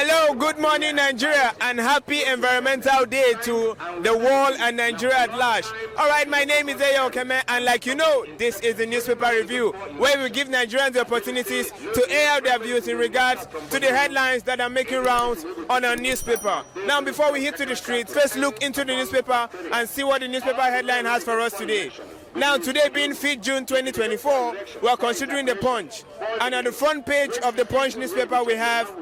Hello, good morning Nigeria, and happy Environmental Day to the world and Nigeria at large. Alright, my name is Eyo Okeme, and like you know, this is the newspaper review where we give Nigerians the opportunities to air out their views in regards to the headlines that are making rounds on our newspaper. Now, before we hit to the streets, let's look into the newspaper and see what the newspaper headline has for us today. Now, today being 5th June 2024, we are considering the Punch. And on the front page of the Punch newspaper, we have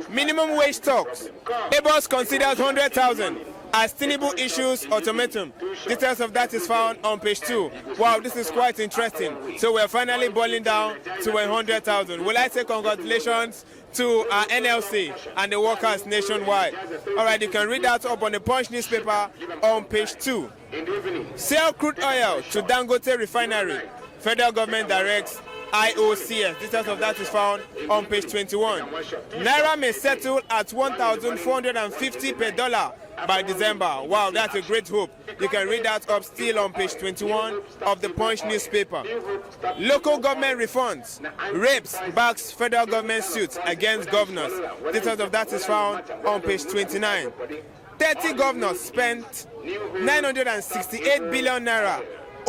minimum wage talks. Labour considers 100,000 as Tinubu issues ultimatum. Details of that is found on page 2. Wow, this is quite interesting. So we're finally boiling down to 100,000. Will I say congratulations to our NLC and the workers nationwide? All right, you can read that up on the Punch newspaper on page 2. Sell crude oil to Dangote refinery. Federal government directs IOCS. Details of that is found on page 21. Naira may settle at 1,450 per dollar by December. Wow, that's a great hope. You can read that up still on page 21 of the Punch newspaper. Local government refunds. Rapes backs federal government suits against governors. Details of that is found on page 29. 30 governors spent 968 billion naira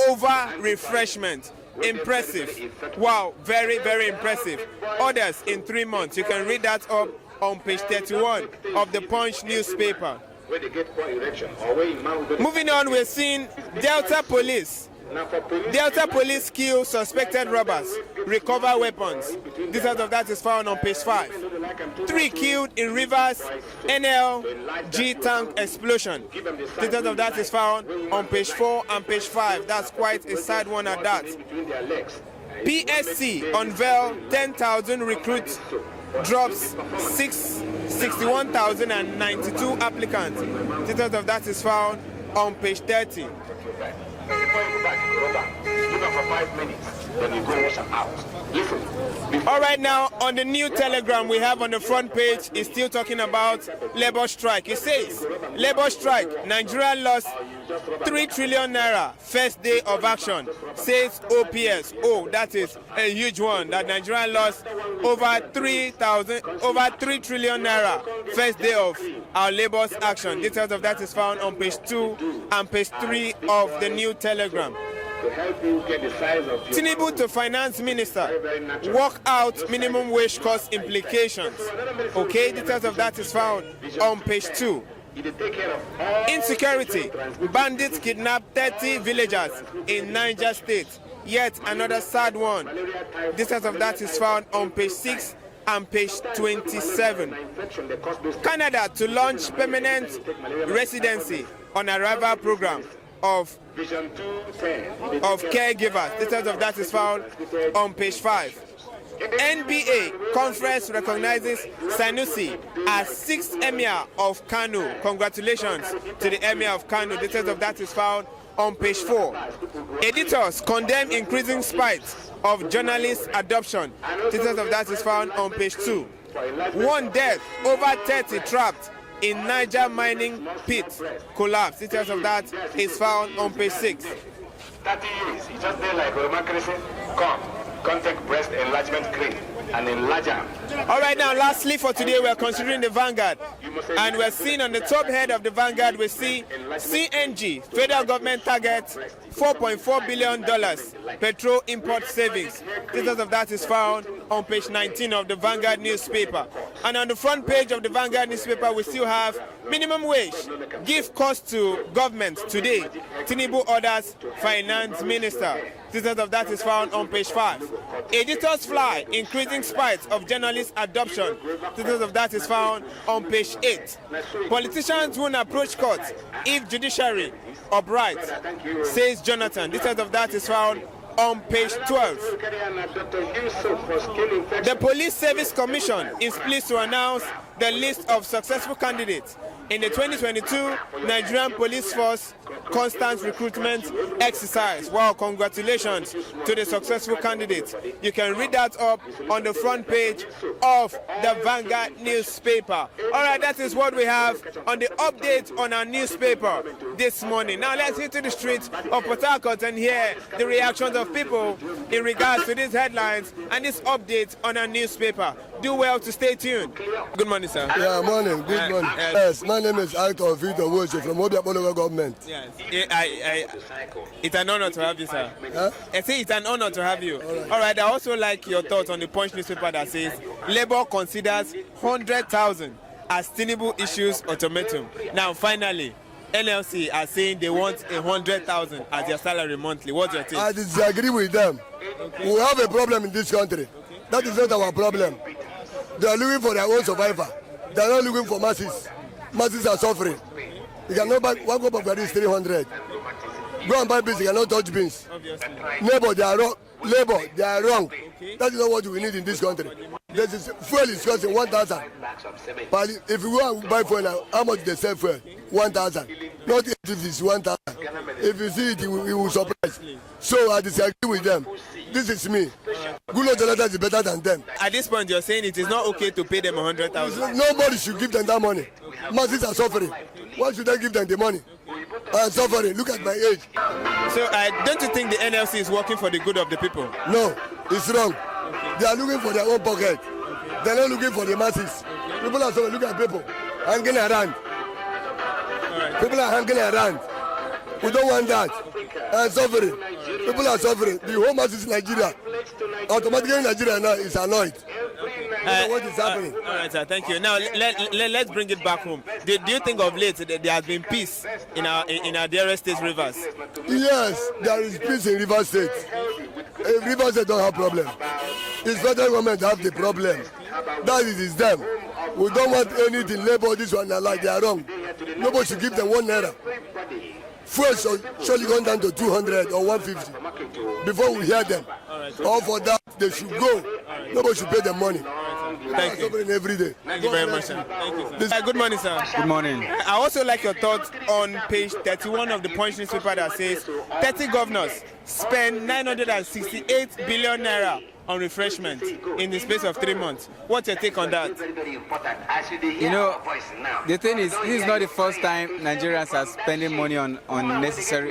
over refreshment. Impressive. Wow, very, very impressive. Others in 3 months. You can read that up on page 31 of the Punch newspaper. Moving on, we're seeing Delta Police. Delta Police kill suspected robbers, recover weapons. Details of that is found on page 5. 3 killed in Rivers NLG tank explosion. Details of that is found on page 4 and page 5. That's quite a sad one at that. PSC unveil 10,000 recruits, drops 61,092 applicants. Details of that is found on page 30. All right, now on the new telegram we have on the front page is still talking about labor strike. It says, labor strike, Nigeria lost 3 trillion naira first day of action, says OPS. Oh, that is a huge one, that Nigeria lost over 3 trillion naira first day of our labor's action. Details of that is found on page 2 and page 3 of the new telegram. Tinubu to finance minister, work out minimum wage cost implications. Okay, details of that is found on page 2. Insecurity, bandits kidnap 30 villagers in Niger State. Yet another sad one. Details of that is found on page 6 and page 27. Canada to launch permanent residency on arrival program of caregivers. Details of that is found on page 5. NBA conference recognizes Sanusi as 6th Emir of Kano. Congratulations to the Emir of Kano. Details of that is found on page 4. Editors condemn increasing spite of journalist adoption. Details of that is found on page 2. 1 death, over 30 trapped in Niger mining pit collapse. Details of that is found on page 6. 30 years, it's just there like democracy. Contact breast enlargement cream and enlarger. All right, now lastly for today we're considering the Vanguard, and we're seeing on the top head of the Vanguard we see CNG, federal government targets $4.4 billion petrol import savings. Details of that is found on page 19 of the Vanguard newspaper. And on the front page of the Vanguard newspaper we still have minimum wage, give cost to government today. Tinubu orders finance minister. Details of that is found on page 5. Editors fly, increasing spite of journalist adoption. Details of that is found on page 8. Politicians won't approach court if judiciary upright, says Jonathan. Details of that is found on page 12. The Police Service Commission is pleased to announce the list of successful candidates in the 2022 Nigerian Police Force Constant Recruitment Exercise. Wow, congratulations to the successful candidates. You can read that up on the front page of the Vanguard newspaper. All right, that is what we have on the update on our newspaper this morning. Now let's hit to the streets of Port Harcourt and hear the reactions of people in regards to these headlines and this update on our newspaper. Do well to stay tuned. Good morning, sir. Yeah, morning. Good morning. Yes, my name is Actor Victor Woshi from Obia Local Government. Yes, it's an honor to have you, sir. Huh? I say it's an honor to have you. All right, I also like your thoughts on the Punch newspaper that says Labour considers 100,000 as Tinubu issues ultimatum. Now, finally, NLC are saying they want 100,000 as their salary monthly. What's your take? I disagree with them. Okay. We have a problem in this country. Okay. That is not our problem. They are looking for their own survivor. They are not looking for masses. Masses are suffering. You cannot buy one cup of garri is 300. Go and buy beans, you cannot touch beans. Obviously. Neighbor, they are wrong. Labor, they are wrong. Okay. That is not what we need in this country. This is fuel is costing 1,000. But if you go and buy fuel now, how much they sell fuel? 1,000. Not if it's 1,000. If you see it, you will surprise. So I disagree with them. This is me. Good Jonathan is better than them. At this point, you're saying it is not okay to pay them 100,000. Nobody should give them that money. Masses are suffering. Why should I give them the money? I'm suffering. Look at my age. So don't you think the NLC is working for the good of the people? No, it's wrong. They are looking for their own pocket. They're not looking for the masses. People are suffering. Look at people hanging around. People are hanging around. We don't want that. I'm suffering. People are suffering. The whole masses in Nigeria, automatically Nigeria now is annoyed. What is happening? All right, sir. Thank you. Now let's bring it back home. Do you think of late that there has been peace in our dearest state, Rivers? Yes, there is peace in Rivers State. Rivers State don't have problem. It's federal government have the problem. That is them. We don't want anything. Labor this one like they are wrong. Nobody should give them 1 naira. Fuel surely gone down to 200 or 150 before we hear them. All for that they should go. Nobody should pay them money. Thank you. Every day. Thank you very much, sir. Thank you, sir. Good morning, sir. Good morning. I also like your thoughts on page 31 of the Punch newspaper that says 30 governors spend 968 billion naira on refreshment in the space of 3 months. What's your take on that? You know, the thing is, this is not the first time Nigerians are spending money on unnecessary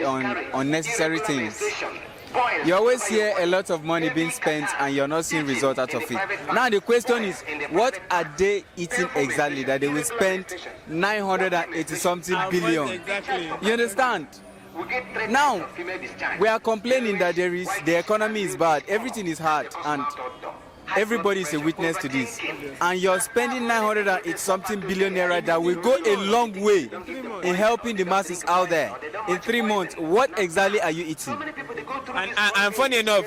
things. You always hear a lot of money being spent and you're not seeing results out of it. Now the question is, what are they eating exactly that they will spend 980 something billion? Exactly. You understand? Now, we are complaining that the economy is bad, everything is hard, and everybody is a witness to this. And you're spending 980 something billion naira that will go a long way in helping the masses out there. In 3 months, what exactly are you eating? And funny enough,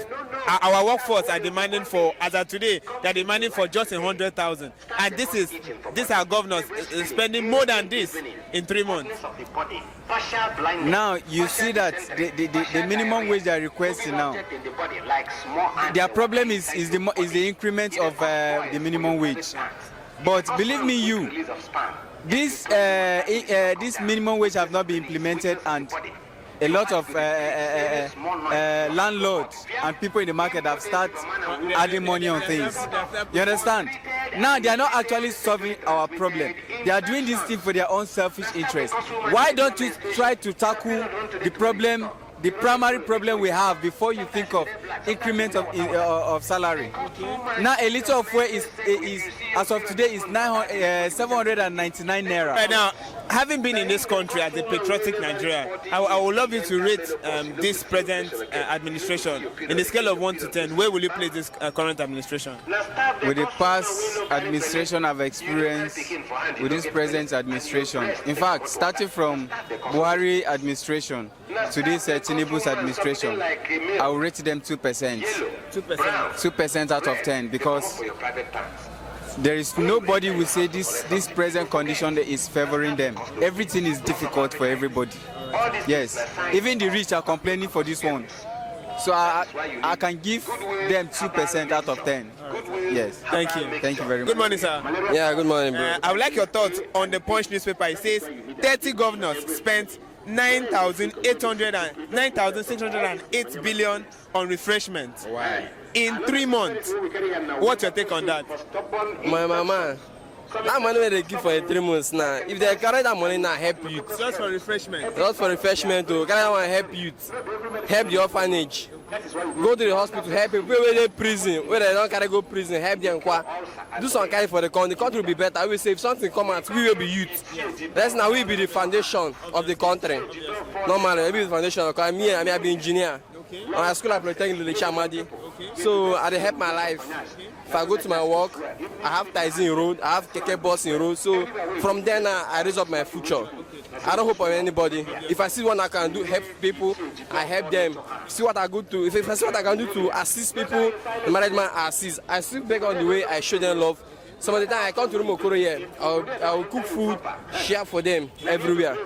our workforce are demanding for, as of today, they're demanding for just 100,000. And this our governors is spending more than this in 3 months. Now you see that the minimum wage they are requesting now, their problem is the increment of the minimum wage. But believe me, this minimum wage have not been implemented, and a lot of landlords and people in the market have started adding money on things. You understand? Now they are not actually solving our problem. They are doing this thing for their own selfish interest. Why don't you try to tackle the problem, the primary problem we have, before you think of increment of salary? Now a liter of fuel is as of today is 799 naira. Right now, having been in this country as a patriotic Nigerian, I would love you to rate this present administration in the scale of 1 to 10. Where will you place this current administration? With the past administration I've experienced, with this present administration, in fact, starting from Buhari administration to this Tinubu's administration, I will rate them 2%. 2% out of 10, because there is nobody who say this present condition is favoring them. Everything is difficult for everybody. Yes, even the rich are complaining for this one. So I can give them 2% out of 10. Yes. Thank you. Thank you very much. Good morning, sir. Yeah, good morning, bro. I would like your thoughts on the Punch newspaper. It says 30 governors spent 9,608 billion on refreshment. Why? In 3 months. What's your take on that? My mama, that money wey they give for 3 months now, if they carry that money now, help youth. Just for refreshment. Not for refreshment, to carry that one help youth, help the orphanage, go to the hospital, help people wey dey prison, where they don't carry go prison, help them. Do some kind for the country will be better. We say if something come out, we will be youth. That's now we be the foundation of the country. Normally, we be the foundation. Because I be engineer. I school at Polytechnic in Chamadi. So I dey help my life. If I go to my work, I have ties in road, I have keke bus in road. So from there now, I raise up my future. I don't hope on anybody. If I see what I can do, help people, I help them. See what I go to. If I see what I can do to assist people, the management assist. I still beg on the way. I show them love. Some of the time I come to Rumokoro here, I will cook food, share for them everywhere.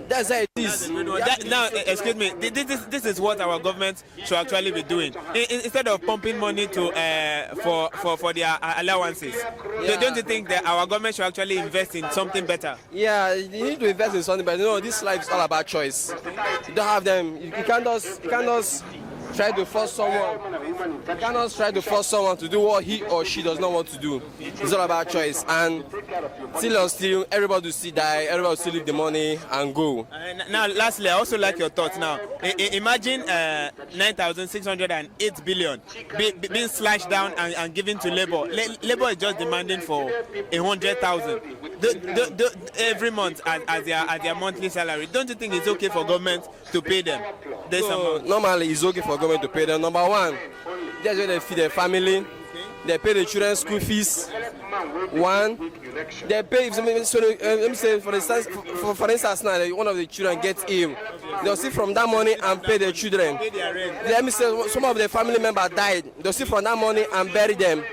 That's how it is. Now, excuse me, this is what our government should actually be doing. Instead of pumping money to for their allowances, don't you think that our government should actually invest in something better? Yeah, you need to invest in something, but you know, this life is all about choice. You don't have them. You can't just try to force someone. You cannot try to force someone to do what he or she does not want to do. It's all about choice. And still, everybody will still die. Everybody will still leave the money and go. Now, lastly, I also like your thoughts. Now, imagine 9,608 billion being slashed down and given to labor. Labor is just demanding for 100,000 every month as their monthly salary. Don't you think it's okay for government to pay them this amount? Normally, it's okay for government to pay them. Number one, that's where they feed their family. They pay the children's school fees. One, they pay. Let me say, for instance, now one of the children gets ill. They'll see from that money and pay the children. Let me say, some of the family members died. They'll see from that money and bury them.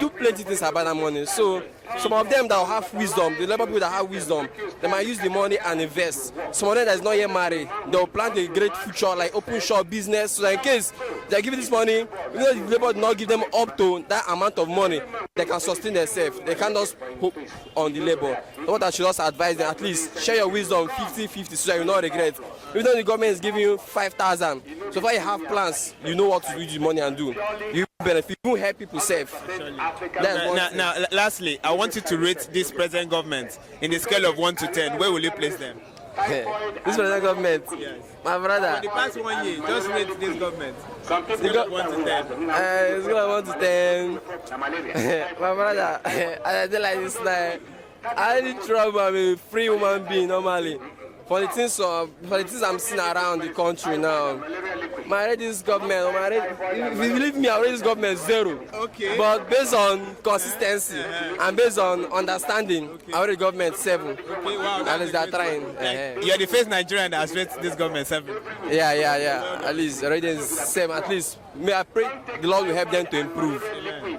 Do plenty things about that money. So some of them that will have wisdom, the labor people that have wisdom, they might use the money and invest. Some of them that is not yet married, they will plan a great future, like open shop business. So that in case they give this money, you know, the labor do not give them up to that amount of money, they can sustain themselves. They can't just hope on the labor. So what I should also advise them, at least share your wisdom 50-50 so that you will not regret. Even though the government is giving you 5,000, so far you have plans, you know what to do with the money and do. You benefit, you help people save. Now, lastly, I want you to rate this present government in the scale of 1 to 10. Where will you place them? This present government, yes. My brother. For the past 1 year, just rate this government. Scale of 1 to 10. Scale of 1 to 10. My brother, I don't like this now. I need trouble. I'm a free human being normally. For the things I'm seeing around the country now, my rate this government, if you believe me, I rate this government 0. Okay. But based on consistency and based on understanding, I rate government 7. Okay, wow. At least they're trying. You're the first Nigerian that has rated this government 7. Yeah. At least the rating is 7. At least may I pray the Lord will help them to improve.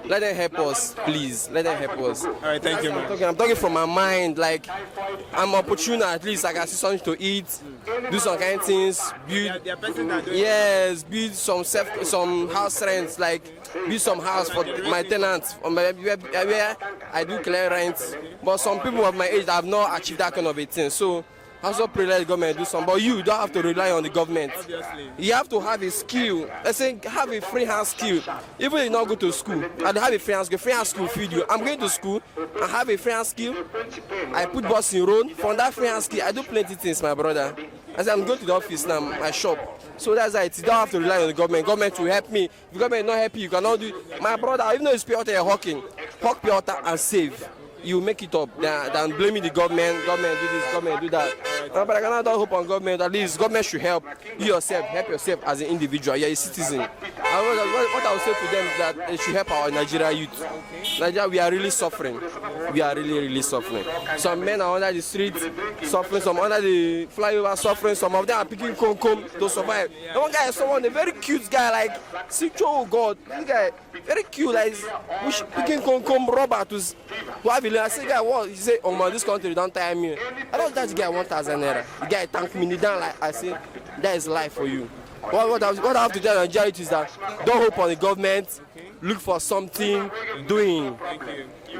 Let them help us, please. Let them help us. All right, thank you, man. I'm talking from my mind. Like, I'm opportune. At least I can see something to eat, do some kind of things, build. Yes, build some house rents. Like, build some house for my tenants. Where I do clear rent. But some people of my age have not achieved that kind of a thing. So I also pray that the government do something. But you don't have to rely on the government. Obviously. You have to have a skill. Let's say have a free hand skill. Even if you not go to school, I have a free hand skill. Free hand skill feed you. I'm going to school. I have a free hand skill. I put bus in road. From that free hand skill, I do plenty things, my brother. As I'm going to the office now, my shop. So that's why you don't have to rely on the government. Government will help me. If the government not help you, you cannot do it. My brother, even though it's pure water you're hawking, hawk pure water and save. You make it up than blaming the government. Government do this, government do that. But I cannot hope on government. At least government should help you yourself. Help yourself as an individual. You're a citizen. What I would say to them is that they should help our Nigeria youth. Nigeria, we are really suffering. We are really suffering. Some men are under the streets suffering. Some under the flyover suffering. Some of them are picking comb to survive. And one guy is a very cute guy, like, oh God, this guy, very cute, like, picking comb rubber to have a I say, guy, what? He say, oh man, this country don't tire me. I don't touch the guy 1,000 naira. The guy thank me, knee down, like, I say, that is life for you. what I have to tell Nigeria is that don't hope on the government. Look for something doing.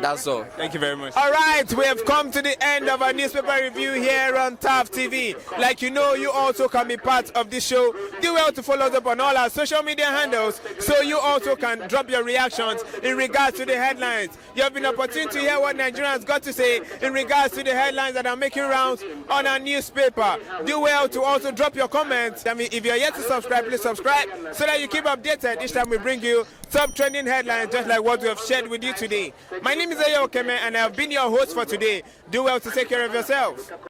That's all. Thank you very much. All right, we have come to the end of our newspaper review here on TAF TV. Like you know, you also can be part of this show. Do well to follow us up on all our social media handles so you also can drop your reactions in regards to the headlines. You have been opportune to hear what Nigerians got to say in regards to the headlines that are making rounds on our newspaper. Do well to also drop your comments. I mean, if you're yet to subscribe, please subscribe so that you keep updated each time we bring you top trending headlines just like what we have shared with you today. My name is Okeme and I have been your host for today. Do well to take care of yourself.